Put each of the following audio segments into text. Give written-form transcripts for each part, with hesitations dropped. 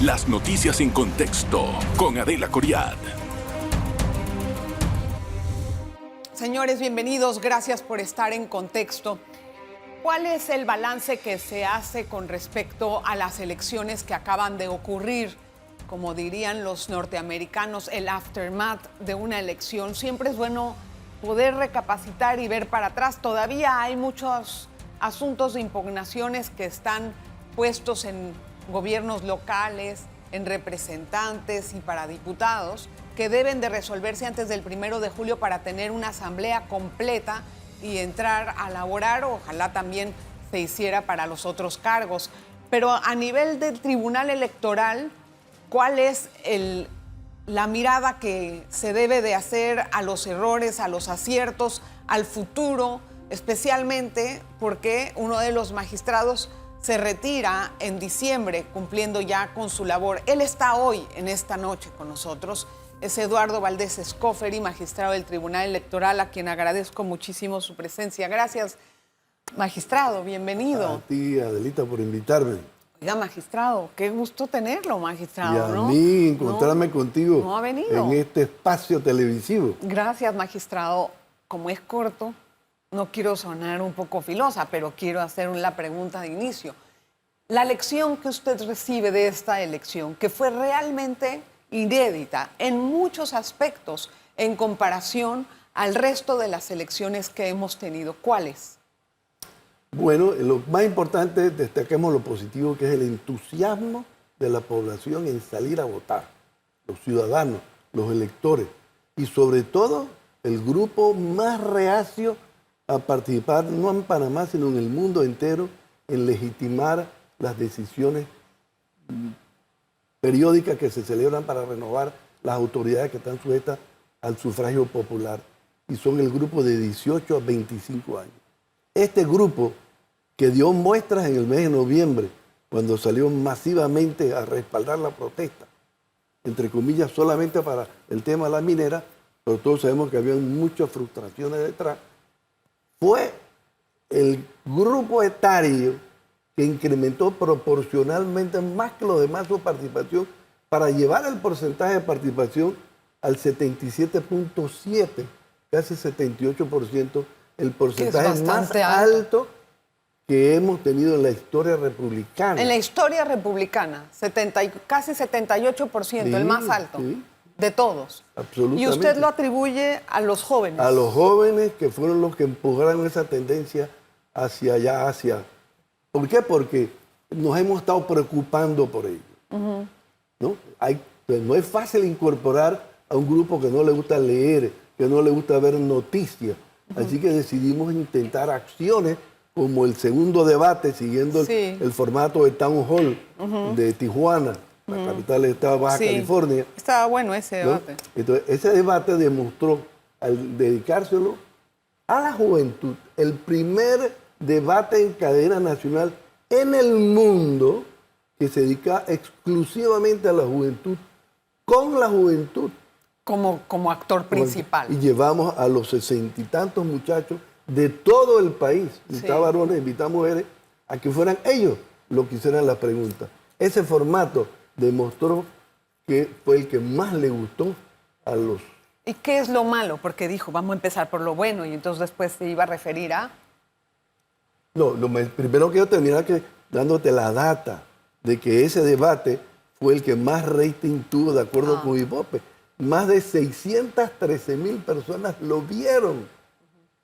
Las noticias en contexto con Adela Coriad. Señores, bienvenidos. Gracias por estar en Contexto. ¿Cuál es el balance que se hace con respecto a las elecciones que acaban de ocurrir? Como dirían los norteamericanos, el aftermath de una elección. Siempre es bueno poder recapacitar y ver para atrás. Todavía hay muchos asuntos de impugnaciones que están puestos en gobiernos locales, en representantes y para diputados, que deben de resolverse antes del 1 de julio para tener una asamblea completa y entrar a laborar. Ojalá también se hiciera para los otros cargos. Pero a nivel del Tribunal Electoral, ¿cuál es la mirada que se debe de hacer a los errores, a los aciertos, al futuro, especialmente porque uno de los magistrados se retira en diciembre, cumpliendo ya con su labor? Él está hoy, en esta noche, con nosotros. Es Eduardo Valdés Escoferi, magistrado del Tribunal Electoral, a quien agradezco muchísimo su presencia. Gracias, magistrado, bienvenido. A ti, Adelita, por invitarme. Oiga, magistrado, qué gusto tenerlo, magistrado, ¿no? Y a mí encontrarme contigo no ha venido en este espacio televisivo. Gracias, magistrado. Como es corto, no quiero sonar un poco filosa, pero quiero hacer la pregunta de inicio. La lección que usted recibe de esta elección, que fue realmente inédita en muchos aspectos en comparación al resto de las elecciones que hemos tenido, ¿cuál es? Bueno, lo más importante, destaquemos lo positivo, que es el entusiasmo de la población en salir a votar, los ciudadanos, los electores, y sobre todo el grupo más reacio a participar, no en Panamá, sino en el mundo entero, en legitimar las decisiones periódicas que se celebran para renovar las autoridades que están sujetas al sufragio popular, y son el grupo de 18 a 25 años. Este grupo, que dio muestras en el mes de noviembre, cuando salió masivamente a respaldar la protesta, entre comillas, solamente para el tema de la minera, pero todos sabemos que había muchas frustraciones detrás, fue el grupo etario que incrementó proporcionalmente más que los demás su participación para llevar el porcentaje de participación al 77.7, casi 78%, el porcentaje más alto que hemos tenido en la historia republicana. En la historia republicana, casi 78%, sí, el más alto. Sí. De todos. Absolutamente. Y usted lo atribuye a los jóvenes. A los jóvenes, que fueron los que empujaron esa tendencia hacia allá, hacia... ¿Por qué? Porque nos hemos estado preocupando por ello. ¿No? No es fácil incorporar a un grupo que no le gusta leer, que no le gusta ver noticias. Así que decidimos intentar acciones como el segundo debate, siguiendo el formato de Town Hall de Tijuana, la capital del estado de Baja California. Estaba bueno ese debate. ¿No? Entonces, ese debate demostró, al dedicárselo a la juventud, el primer debate en cadena nacional en el mundo que se dedica exclusivamente a la juventud, con la juventud. Como actor principal. Y llevamos a los 60 y tantos muchachos de todo el país, mitad varones, mitad mujeres, a que fueran ellos los que hicieran la pregunta. Ese formato demostró que fue el que más le gustó a los... ¿Y qué es lo malo? Porque dijo, vamos a empezar por lo bueno, y entonces después se iba a referir a... No, primero quiero terminar dándote la data de que ese debate fue el que más rating tuvo, de acuerdo con Ibope. Más de 613,000 personas lo vieron,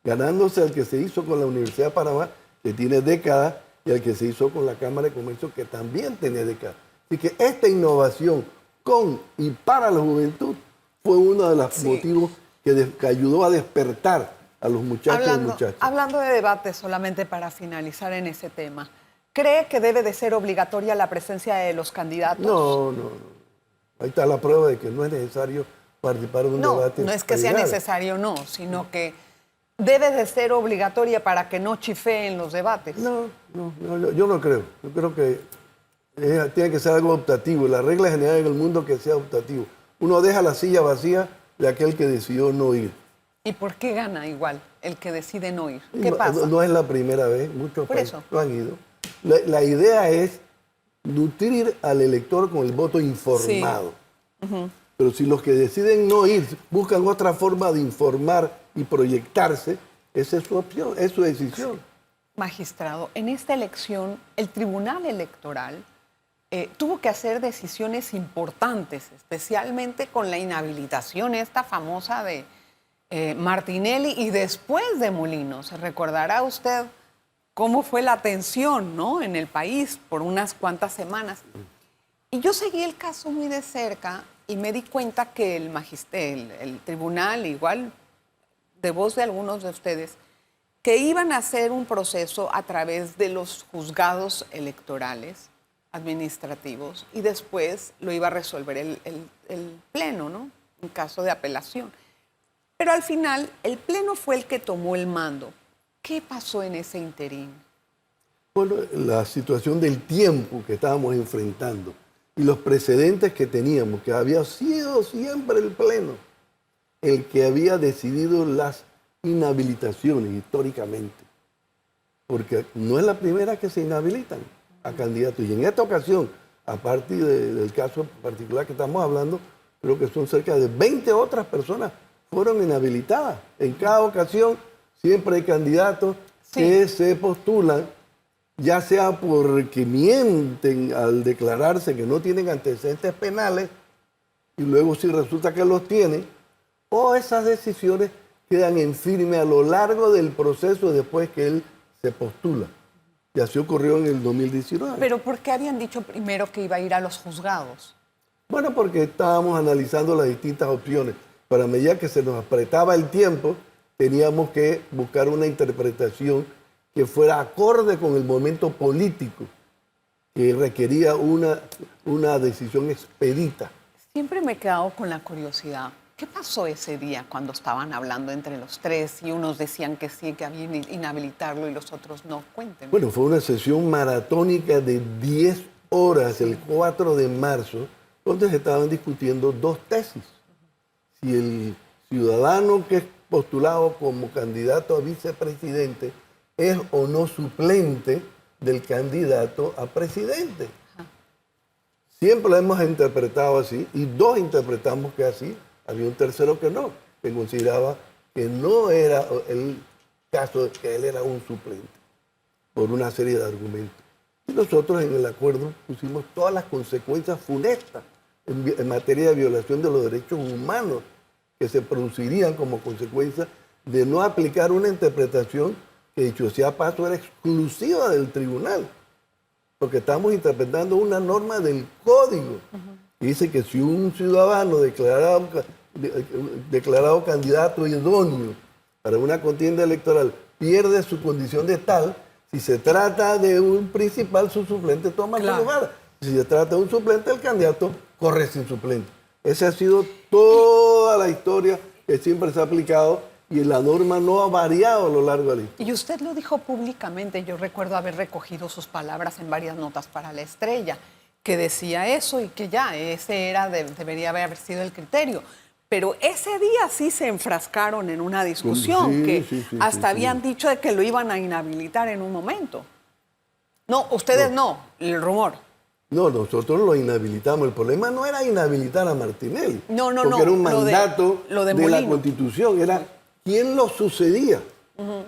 ganándose al que se hizo con la Universidad de Panamá, que tiene décadas, y al que se hizo con la Cámara de Comercio, que también tiene décadas. Así que esta innovación con y para la juventud fue uno de los motivos que ayudó a despertar a los muchachos y muchachas. Hablando de debate, solamente para finalizar en ese tema, ¿cree que debe de ser obligatoria la presencia de los candidatos? No. Ahí está la prueba de que no es necesario participar en un debate. No es que sea necesario, no, sino que debe de ser obligatoria para que no chifeen los debates. No, yo no creo. Yo creo que tiene que ser algo optativo. La regla general en el mundo es que sea optativo. Uno deja la silla vacía de aquel que decidió no ir. ¿Y por qué gana igual el que decide no ir? ¿Qué pasa? No es la primera vez, muchos países eso no han ido. La idea es nutrir al elector con el voto informado. Pero si los que deciden no ir buscan otra forma de informar y proyectarse, esa es su opción, es su decisión. Magistrado, en esta elección, el Tribunal Electoral tuvo que hacer decisiones importantes, especialmente con la inhabilitación esta famosa de Martinelli y después de Molino. Se recordará usted cómo fue la tensión, ¿no?, en el país por unas cuantas semanas. Y yo seguí el caso muy de cerca y me di cuenta que el tribunal, igual de voz de algunos de ustedes, que iban a hacer un proceso a través de los juzgados electorales administrativos y después lo iba a resolver el Pleno, ¿no?, en caso de apelación. Pero al final, el Pleno fue el que tomó el mando. ¿Qué pasó en ese interín? Bueno, la situación del tiempo que estábamos enfrentando y los precedentes que teníamos, que había sido siempre el Pleno el que había decidido las inhabilitaciones históricamente, porque no es la primera que se inhabilitan a candidatos. Y en esta ocasión, a partir del caso particular que estamos hablando, creo que son cerca de 20 otras personas fueron inhabilitadas. En cada ocasión siempre hay candidatos que se postulan, ya sea porque mienten al declararse que no tienen antecedentes penales y luego si resulta que los tienen, o esas decisiones quedan en firme a lo largo del proceso después que él se postula. Y así ocurrió en el 2019. ¿Pero por qué habían dicho primero que iba a ir a los juzgados? Bueno, porque estábamos analizando las distintas opciones. Pero a medida que se nos apretaba el tiempo, teníamos que buscar una interpretación que fuera acorde con el momento político, que requería una decisión expedita. Siempre me he quedado con la curiosidad. ¿Qué pasó ese día cuando estaban hablando entre los tres y unos decían que sí, que había que inhabilitarlo y los otros no? Cuéntenme. Bueno, fue una sesión maratónica de 10 horas el 4 de marzo, donde se estaban discutiendo dos tesis. Si el ciudadano que es postulado como candidato a vicepresidente es o no suplente del candidato a presidente. Siempre lo hemos interpretado así y dos interpretamos que así. Había un tercero que no, que consideraba que no era el caso de que él era un suplente, por una serie de argumentos. Y nosotros en el acuerdo pusimos todas las consecuencias funestas en materia de violación de los derechos humanos que se producirían como consecuencia de no aplicar una interpretación que, dicho sea paso, era exclusiva del tribunal, porque estamos interpretando una norma del código. Dice que si un ciudadano declarado candidato idóneo para una contienda electoral pierde su condición de tal, si se trata de un principal, su suplente toma su lugar. Si se trata de un suplente, el candidato corre sin suplente. Esa ha sido toda la historia que siempre se ha aplicado y la norma no ha variado a lo largo de la historia. Y usted lo dijo públicamente. Yo recuerdo haber recogido sus palabras en varias notas para La Estrella, que decía eso y que ya ese debería haber sido el criterio. Pero ese día sí se enfrascaron en una discusión hasta habían dicho de que lo iban a inhabilitar en un momento. No, ustedes no, el rumor. No, nosotros lo inhabilitamos. El problema no era inhabilitar a Martinelli. No. Porque era un mandato de la Molino. Constitución. Era quién lo sucedía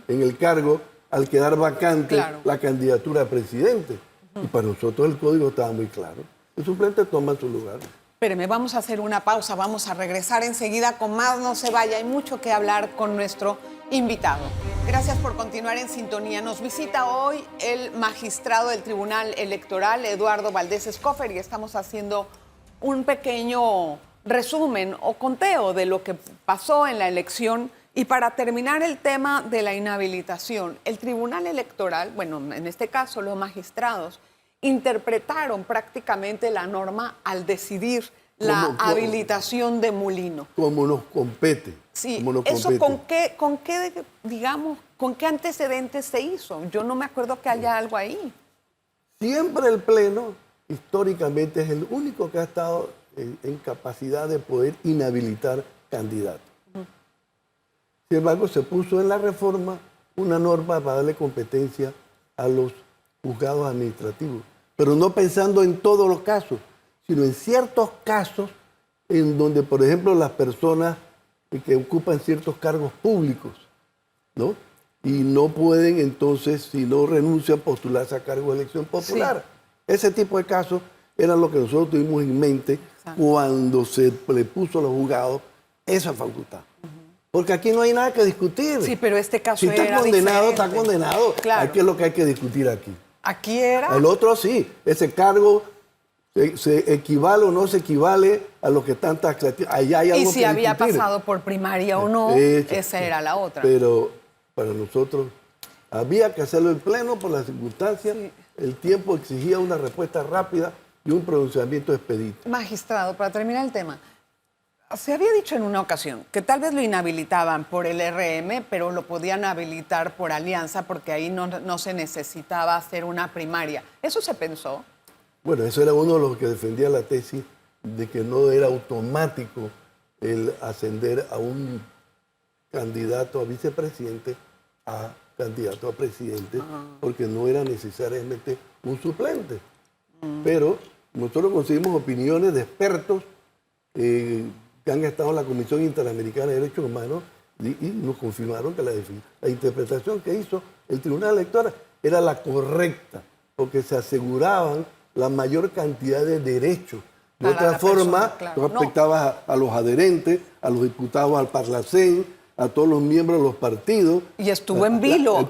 en el cargo al quedar vacante la candidatura a presidente. Y para nosotros el código estaba muy claro. El suplente toma su lugar. Espéreme, vamos a hacer una pausa. Vamos a regresar enseguida con más. No se vaya, hay mucho que hablar con nuestro invitado. Gracias por continuar en sintonía. Nos visita hoy el magistrado del Tribunal Electoral, Eduardo Valdés Escoffer, y estamos haciendo un pequeño resumen o conteo de lo que pasó en la elección. Y para terminar el tema de la inhabilitación, el Tribunal Electoral, bueno, en este caso los magistrados, interpretaron prácticamente la norma al decidir la habilitación de Molino. Como nos compete. Sí, como nos eso compete. ¿con qué antecedentes se hizo? Yo no me acuerdo que haya algo ahí. Siempre el Pleno, históricamente, es el único que ha estado en capacidad de poder inhabilitar candidatos. Sin embargo, se puso en la reforma una norma para darle competencia a los juzgados administrativos. pero no pensando en todos los casos, sino en ciertos casos en donde, por ejemplo, las personas que ocupan ciertos cargos públicos, ¿no? Y no pueden entonces, si no renuncian, postularse a cargo de elección popular. Sí. Ese tipo de casos eran lo que nosotros tuvimos en mente cuando se le puso a los juzgados esa facultad. Porque aquí no hay nada que discutir. Sí, pero este caso si está era condenado, diferente. está condenado. Claro. ¿Qué es lo que hay que discutir aquí? Aquí era... El otro sí, ese cargo se equivale o no se equivale a lo que están taxativos. Allá hay algo y si que había discutir. pasado por primaria o no, esa era la otra. Pero para nosotros había que hacerlo en pleno por las circunstancias. Sí. El tiempo exigía una respuesta rápida y un pronunciamiento expedito. Magistrado, para terminar el tema, se había dicho en una ocasión que tal vez lo inhabilitaban por el RM, pero lo podían habilitar por alianza porque ahí no se necesitaba hacer una primaria. ¿Eso se pensó? Bueno, eso era uno de los que defendía la tesis de que no era automático el ascender a un candidato a vicepresidente a candidato a presidente, porque no era necesariamente un suplente. Pero nosotros conseguimos opiniones de expertos que han estado en la Comisión Interamericana de Derechos Humanos y nos confirmaron que la interpretación que hizo el Tribunal Electoral era la correcta, porque se aseguraban la mayor cantidad de derechos. De otra forma, tú afectabas a los adherentes, a los diputados al Parlacén, a todos los miembros de los partidos. Y estuvo en vilo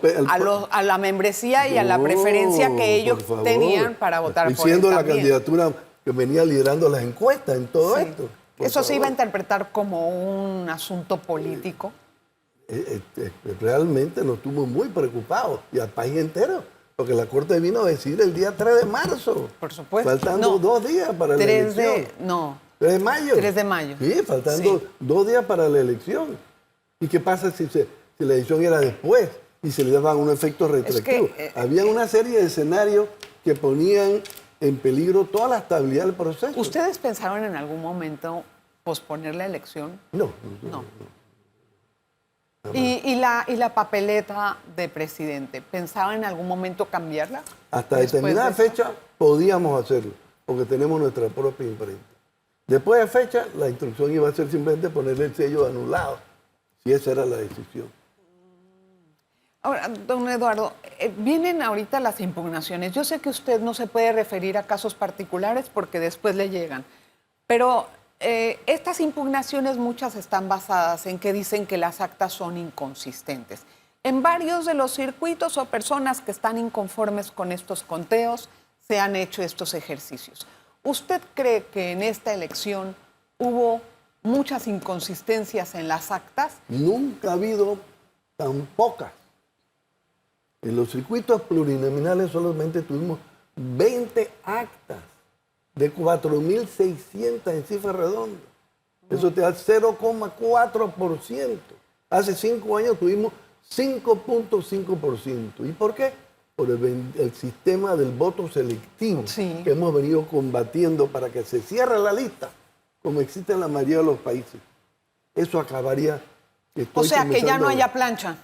a la membresía y a la preferencia que ellos tenían para votar por él. Siendo la candidatura que venía liderando las encuestas en todo esto. ¿Eso se iba a interpretar como un asunto político? Realmente nos tuvo muy preocupados, y al país entero, porque la Corte vino a decir el día 3 de marzo. Por supuesto. Faltando 2 días para la elección. 3 de mayo. 3 de mayo. Sí, faltando 2 días para la elección. ¿Y qué pasa si la elección era después y se le daban un efecto retroactivo? Había una serie de escenarios que ponían en peligro toda la estabilidad del proceso. ¿Ustedes pensaron en algún momento posponer la elección? No. ¿Y la papeleta de presidente? ¿Pensaban en algún momento cambiarla? Hasta determinada fecha podíamos hacerlo, porque tenemos nuestra propia imprenta. Después de fecha, la instrucción iba a ser simplemente ponerle el sello de anulado, si esa era la decisión. Ahora, don Eduardo, vienen ahorita las impugnaciones. Yo sé que usted no se puede referir a casos particulares porque después le llegan, pero estas impugnaciones muchas están basadas en que dicen que las actas son inconsistentes. En varios de los circuitos o personas que están inconformes con estos conteos se han hecho estos ejercicios. ¿Usted cree que en esta elección hubo muchas inconsistencias en las actas? Nunca ha habido tan pocas. En los circuitos plurinominales solamente tuvimos 20 actas de 4.600 en cifra redonda. Eso te da 0,4%. Hace 5 años tuvimos 5.5%. ¿Y por qué? Por el sistema del voto selectivo que hemos venido combatiendo para que se cierre la lista, como existe en la mayoría de los países. Eso acabaría... O sea, que ya no haya plancha.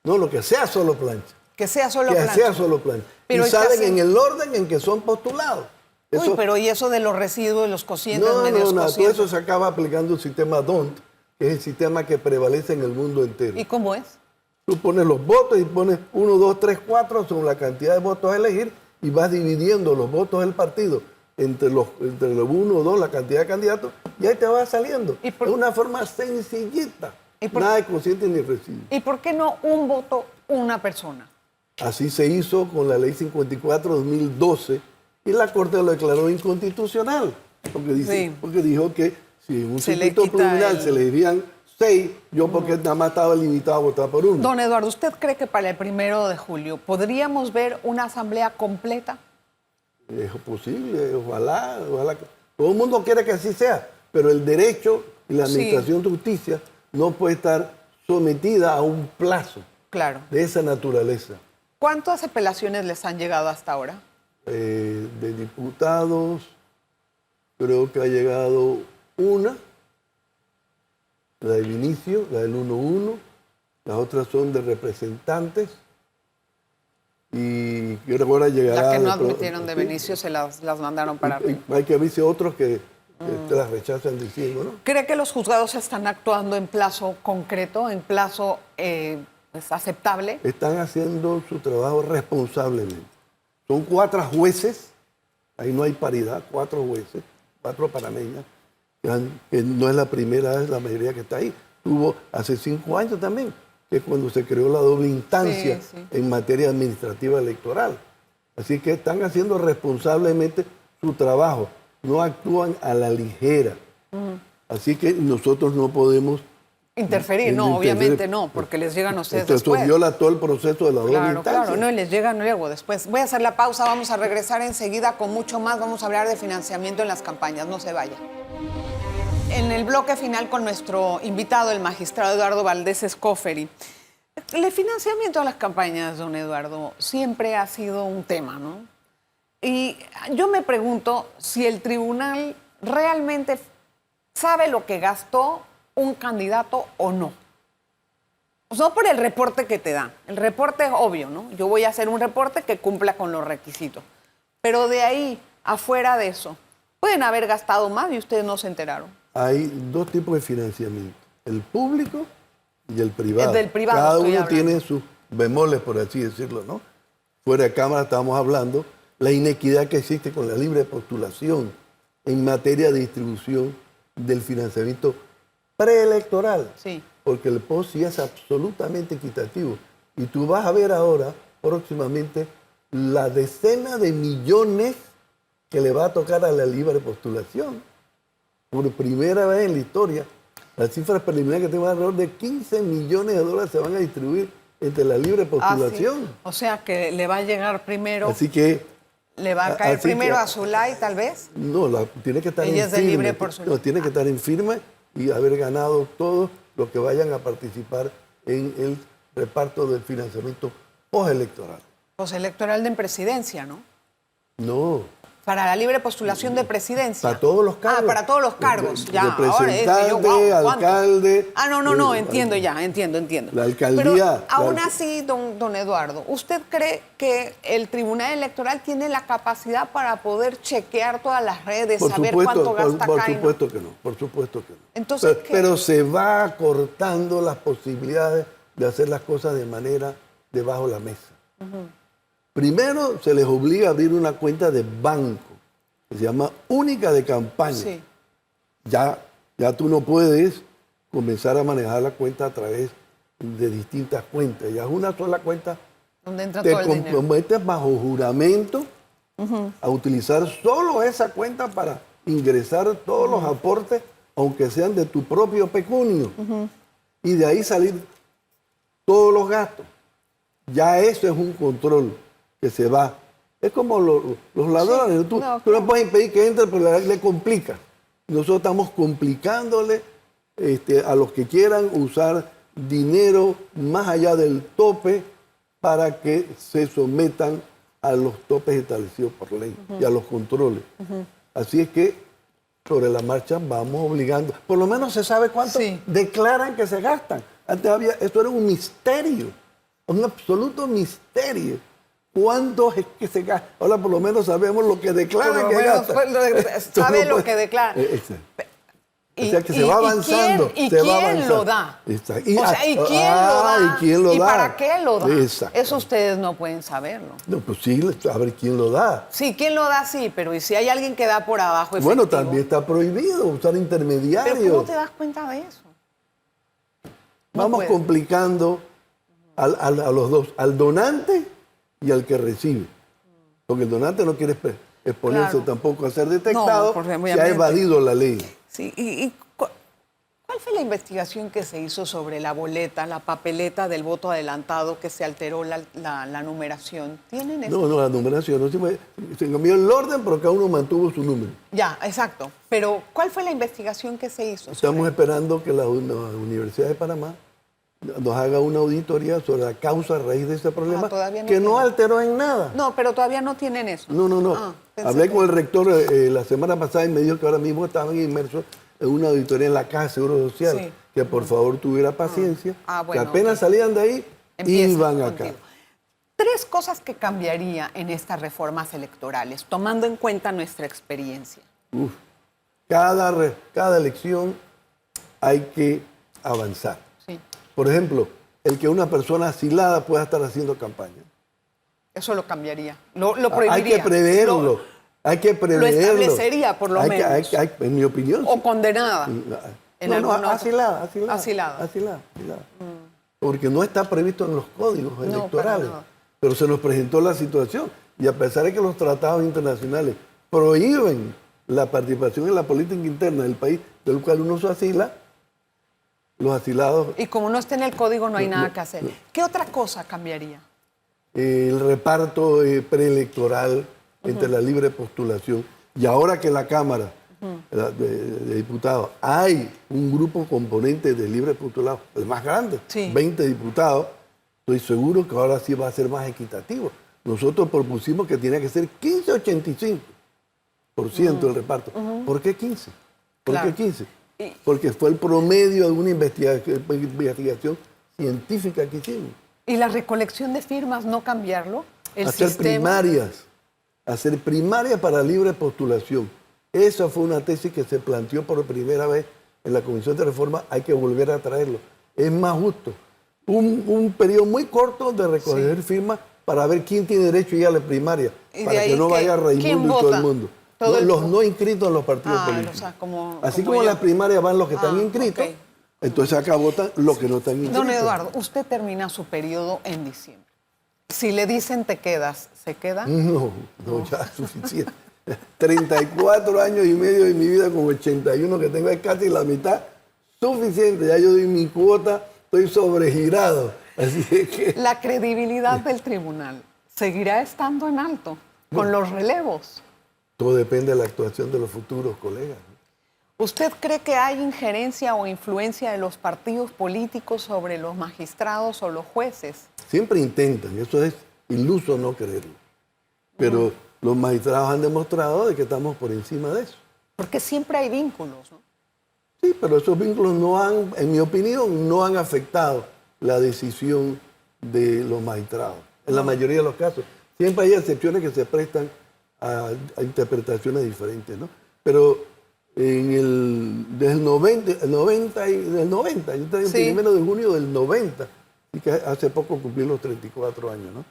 No, lo que sea solo plancha. Que sea solo plancha. Que sea solo plancha. Pero y salen en el orden en que son postulados. Uy, pero ¿y eso de los residuos, de los cocientes, medios cocientes? Todo eso se acaba aplicando el sistema DONT, que es el sistema que prevalece en el mundo entero. ¿Y cómo es? Tú pones los votos y pones 1, 2, 3, 4 según la cantidad de votos a elegir y vas dividiendo los votos del partido entre los 1 o 2, la cantidad de candidatos, y ahí te va saliendo. Es una forma sencillita. Nada de cociente ni residuos. ¿Y por qué no un voto, una persona? Así se hizo con la ley 54/2012 y la Corte lo declaró inconstitucional. Porque dijo que si en un circuito plurinominal se elegían 6, yo porque nada más estaba limitado a votar por uno. Don Eduardo, ¿usted cree que para el 1 de julio podríamos ver una asamblea completa? Es posible, ojalá. Todo el mundo quiere que así sea, pero el derecho y la administración de justicia no puede estar sometida a un plazo de esa naturaleza. ¿Cuántas apelaciones les han llegado hasta ahora? De diputados, creo que ha llegado una, la del inicio, la del 1-1, las otras son de representantes, y ahora llegará... Las que no admitieron de Benicio se las mandaron para arriba. Hay que verse otros que te las rechazan diciendo, ¿no? ¿Cree que los juzgados están actuando en plazo concreto, en plazo pues, aceptable? Están haciendo su trabajo responsablemente. Son 4 jueces, ahí no hay paridad, 4 jueces, 4 panameñas, que no es la primera vez la mayoría que está ahí. Hubo hace 5 años también, que es cuando se creó la doble instancia en materia administrativa electoral. Así que están haciendo responsablemente su trabajo, no actúan a la ligera. Así que nosotros no podemos interferir, no, obviamente no, porque les llegan a ustedes después. Esto viola todo el proceso de la doble instancia. Claro, no, y les llegan luego después. Voy a hacer la pausa, vamos a regresar enseguida con mucho más. Vamos a hablar de financiamiento en las campañas, no se vaya. En el bloque final con nuestro invitado, el magistrado Eduardo Valdés Escoferi. El financiamiento a las campañas, don Eduardo, siempre ha sido un tema, ¿no? Y yo me pregunto si el tribunal realmente sabe lo que gastó un candidato o no. Pues no por el reporte que te dan. El reporte es obvio, ¿no? Yo voy a hacer un reporte que cumpla con los requisitos. Pero de ahí, afuera de eso, pueden haber gastado más y ustedes no se enteraron. Hay 2 tipos de financiamiento, el público y el privado. El del privado. Cada uno tiene sus bemoles, por así decirlo, ¿no? Fuera de cámara estábamos hablando la inequidad que existe con la libre postulación en materia de distribución del financiamiento preelectoral. Sí. Porque el POS sí es absolutamente equitativo. Y tú vas a ver ahora, próximamente, la decena de millones que le va a tocar a la libre postulación. Por primera vez en la historia, las cifras preliminares que tengo alrededor de 15 millones de dólares se van a distribuir entre la libre postulación. Sí. O sea que le va a llegar primero. Así que... ¿Le va a caer primero a Zulay, tal vez? No, tiene que estar Ella en es de firme. libre por Zulay. No, tiene que estar en firme y haber ganado todos los que vayan a participar en el reparto del financiamiento postelectoral. Postelectoral de presidencia, ¿no? No. Para la libre postulación de presidencia. Para todos los cargos. Ah, para todos los cargos. Ya, representante, alcalde. No, entiendo ya, entiendo. La alcaldía. Pero aún así, don Eduardo, ¿usted cree que el Tribunal Electoral tiene la capacidad para poder chequear todas las redes, saber cuánto gasta por cada supuesto que no, por supuesto que no. Entonces, pero se va acortando las posibilidades de hacer las cosas de manera debajo de la mesa. Primero se les obliga a abrir una cuenta de banco, que se llama única de campaña. Sí. Ya tú no puedes comenzar a manejar la cuenta a través de distintas cuentas. Ya es una sola cuenta. Donde entra te todo el dinero. comprometes bajo juramento a utilizar solo esa cuenta para ingresar todos los aportes, aunque sean de tu propio pecunio. Y de ahí salir todos los gastos. Ya eso es un control que se va. Es como los ladrones. Tú no puedes impedir que entre, pero le complica. Nosotros estamos complicándole a los que quieran usar dinero más allá del tope para que se sometan a los topes establecidos por ley y a los controles. Así es que sobre la marcha vamos obligando. Por lo menos se sabe cuánto declaran que se gastan. Antes esto era un misterio, un absoluto misterio. ¿Cuánto es que se gasta? Ahora por lo menos sabemos lo que declaran que gastan. Sabe lo que declaran. O sea que se va avanzando. ¿Y quién lo da? ¿Y quién lo da? ¿Y para qué lo da? Eso ustedes no pueden saberlo. No, pues sí, a ver quién lo da. Sí, quién lo da, sí, pero ¿y si hay alguien que da por abajo efectivo? Bueno, también está prohibido usar intermediarios. ¿Pero cómo te das cuenta de eso? Vamos complicando a los dos, al donante y al que recibe. Porque el donante no quiere exponerse tampoco a ser detectado, se ha evadido la ley. Sí, ¿y cuál fue la investigación que se hizo sobre la boleta, la papeleta del voto adelantado que se alteró la numeración? ¿Tienen eso? No, la numeración, no se cambió el orden, pero cada uno mantuvo su número. Ya, exacto. Pero ¿cuál fue la investigación que se hizo? Estamos esperando que la Universidad de Panamá nos haga una auditoría sobre la causa raíz de ese problema, que no alteró en nada. No, pero todavía no tienen eso. No. Hablé con el rector la semana pasada y me dijo que ahora mismo estaban inmersos en una auditoría en la Caja de Seguro Social, que por favor tuviera paciencia, que apenas salían de ahí, iban acá. 3 cosas que cambiaría en estas reformas electorales, tomando en cuenta nuestra experiencia. Uf. Cada elección hay que avanzar. Sí. Por ejemplo, el que una persona asilada pueda estar haciendo campaña. Eso lo cambiaría, lo prohibiría. Hay que preverlo. Hay que preverlo. Lo establecería, por lo menos. En mi opinión. O condenada. Asilada. Porque no está previsto en los códigos electorales. Pero se nos presentó la situación. Y a pesar de que los tratados internacionales prohíben la participación en la política interna del país del cual uno se asila, los asilados... Y como no está en el código, no hay nada que hacer. ¿Qué otra cosa cambiaría? El reparto preelectoral entre la libre postulación. Y ahora que la Cámara de Diputados hay un grupo componente de libre postulados, el más grande, 20 diputados, estoy seguro que ahora sí va a ser más equitativo. Nosotros propusimos que tenía que ser 15-85% el reparto. ¿Por qué 15? ¿Por qué 15? Porque fue el promedio de una investigación científica que hicimos. ¿Y la recolección de firmas no cambiarlo? Hacer primarias para libre postulación. Esa fue una tesis que se planteó por primera vez en la Comisión de Reforma. Hay que volver a traerlo. Es más justo. Un periodo muy corto de recoger firmas para ver quién tiene derecho a ir a la primaria, para que no vaya Raimundo y todo el mundo. Los no inscritos en los partidos políticos. O sea, así como en las primarias van los que están inscritos, entonces acá votan los que no están inscritos. Don Eduardo, usted termina su periodo en diciembre. Si le dicen te quedas, ¿se queda? No, ya es suficiente. 34 años y medio de mi vida con 81 que tengo, es casi la mitad, suficiente. Ya yo doy mi cuota, estoy sobregirado. Así es que... La credibilidad del tribunal seguirá estando en alto con los relevos. Todo depende de la actuación de los futuros colegas. ¿Usted cree que hay injerencia o influencia de los partidos políticos sobre los magistrados o los jueces? Siempre intentan, eso es iluso no creerlo. Pero los magistrados han demostrado de que estamos por encima de eso. Porque siempre hay vínculos, ¿no? Sí, pero esos vínculos no han, en mi opinión, no han afectado la decisión de los magistrados. En la mayoría de los casos. Siempre hay excepciones que se prestan a interpretaciones diferentes, ¿no? Pero desde el 90, yo estoy en 1 de junio del 90, y que hace poco cumplí los 34 años, ¿no?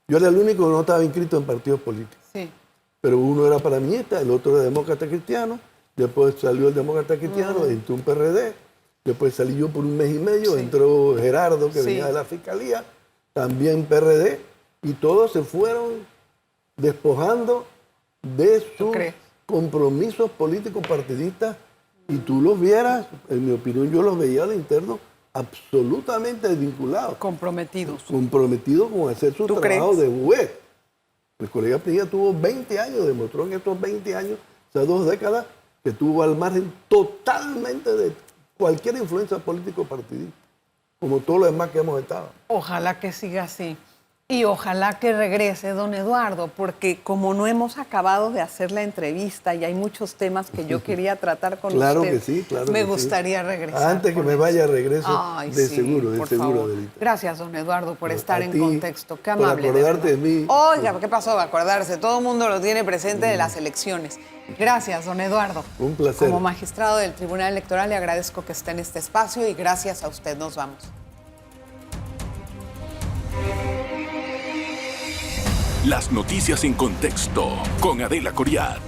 Yo era el único que no estaba inscrito en partidos políticos. Sí. Pero uno era para Nieta, el otro era demócrata cristiano, después salió el demócrata cristiano, entró un PRD, después salí yo por un mes y medio, entró Gerardo, que venía de la Fiscalía, también PRD, y todos se fueron despojando de sus compromisos políticos partidistas, y tú los vieras, en mi opinión yo los veía al interno absolutamente desvinculados. Comprometidos. Comprometidos con hacer su trabajo de juez. El colega Pinilla tuvo 20 años, demostró en estos 20 años, o sea, 2 décadas, que estuvo al margen totalmente de cualquier influencia político-partidista, como todos los demás que hemos estado. Ojalá que siga así. Y ojalá que regrese, don Eduardo, porque como no hemos acabado de hacer la entrevista y hay muchos temas que yo quería tratar con usted, me gustaría regresar. Antes que me vaya, regreso de seguro, Adelita. Gracias, don Eduardo, por estar en contexto. Qué amable. Por acordarte de mí. Oiga, ¿qué pasó? Acordarse. Todo el mundo lo tiene presente de las elecciones. Gracias, don Eduardo. Un placer. Como magistrado del Tribunal Electoral le agradezco que esté en este espacio y gracias a usted. Nos vamos. Las noticias en contexto con Adela Coriad.